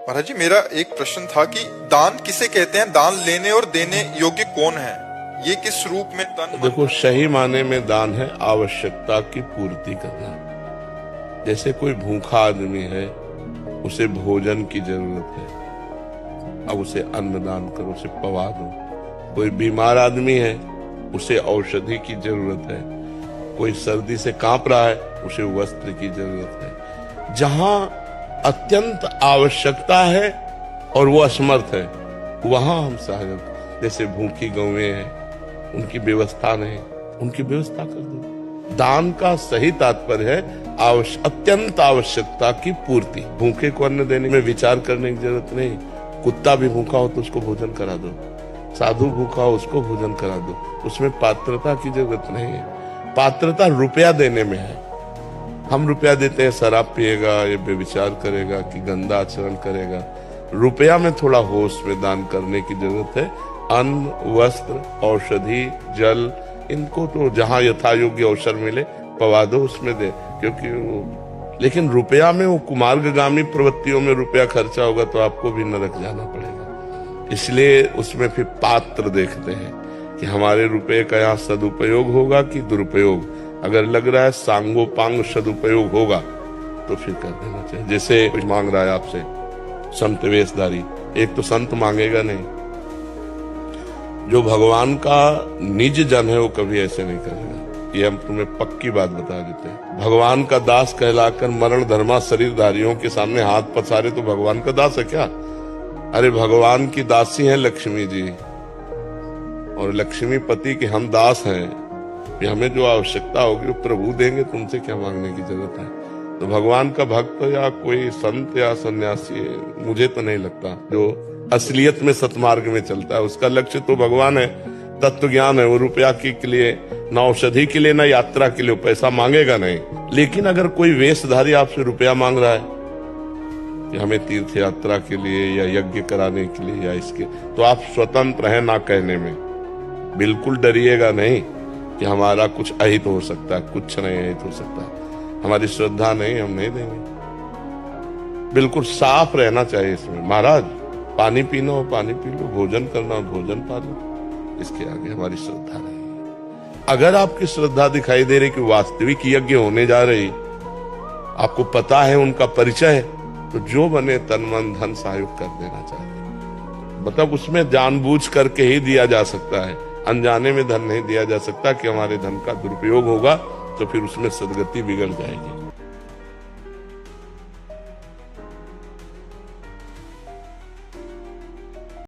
महाराज जी, मेरा एक प्रश्न था कि दान किसे कहते हैं? दान लेने और देने योग्य कौन है? ये किस रूप में तन मन? देखो, सही माने में दान है आवश्यकता की पूर्ति करना। जैसे कोई भूखा आदमी है, उसे भोजन की जरूरत है, अब उसे अन्न दान करो, उसे पवा दो। कोई बीमार आदमी है, उसे औषधि की जरूरत है। कोई सर्दी से कांप रहा है, उसे वस्त्र की जरूरत है। जहां अत्यंत आवश्यकता है और वो असमर्थ है, वहां हम सहायता। जैसे भूखी गौएं हैं, उनकी व्यवस्था नहीं, उनकी व्यवस्था कर दो। दान का सही तात्पर्य है अत्यंत आवश्यकता की पूर्ति। भूखे को अन्न देने में विचार करने की जरूरत नहीं। कुत्ता भी भूखा हो तो उसको भोजन करा दो, साधु भूखा हो उसको भोजन करा दो। उसमें पात्रता की जरूरत नहीं है। पात्रता रुपया देने में है। हम रुपया देते हैं, शराब पिएगा, ये व्यभिचार करेगा कि गंदा आचरण करेगा। रुपया में थोड़ा होश में दान करने की जरूरत है। अन्न, वस्त्र, औषधि, जल, इनको तो जहां यथा योग्य अवसर मिले पवा दो, उसमें दे। क्योंकि लेकिन रुपया में वो कुमार्गगामी प्रवृत्तियों में रुपया खर्चा होगा तो आपको भी नरक जाना पड़ेगा। इसलिए उसमें फिर पात्र देखते हैं कि हमारे रुपये का यहाँ सदुपयोग होगा कि दुरुपयोग। अगर लग रहा है सांगोपांग सदुपयोग होगा तो फिर कर देना चाहिए। जैसे कुछ मांग रहा है आपसे संत वेशधारी, एक तो संत मांगेगा नहीं। जो भगवान का निज जन है वो कभी ऐसे नहीं करेगा। ये हम तुम्हें पक्की बात बता देते हैं। भगवान का दास कहलाकर मरण धर्मा शरीरधारियों के सामने हाथ पसारे तो भगवान का दास है क्या? अरे भगवान की दासी है लक्ष्मी जी, और लक्ष्मी पति के हम दास हैं। कि हमें जो आवश्यकता होगी वो प्रभु देंगे, तुमसे क्या मांगने की जरूरत है? तो भगवान का भक्त या कोई संत या सन्यासी, मुझे तो नहीं लगता जो असलियत में सतमार्ग में चलता है, उसका लक्ष्य तो भगवान है, तत्व ज्ञान है। वो रुपया के लिए, न औषधि के लिए, न यात्रा के लिए पैसा मांगेगा नहीं। लेकिन अगर कोई वेशधारी आपसे रुपया मांग रहा है कि हमें तीर्थ यात्रा के लिए या यज्ञ कराने के लिए या इसके, तो आप स्वतंत्र हैं ना कहने में। बिल्कुल डरिएगा नहीं कि हमारा कुछ अहित हो सकता है, कुछ नहीं अहित हो सकता, हमारी श्रद्धा नहीं, हम नहीं देंगे। बिल्कुल साफ रहना चाहिए इसमें। महाराज पानी पीना हो पानी पी लो, भोजन करना हो भोजन पा लो, इसके आगे हमारी श्रद्धा नहीं। अगर आपकी श्रद्धा दिखाई दे रही कि वास्तविक यज्ञ होने जा रही, आपको पता है उनका परिचय, तो जो बने तन मन धन सहयोग कर देना चाहिए। मतलब उसमें जानबूझ करके ही दिया जा सकता है, अनजाने में धन नहीं दिया जा सकता कि हमारे धन का दुरुपयोग होगा तो फिर उसमें सदगति बिगड़ जाएगी।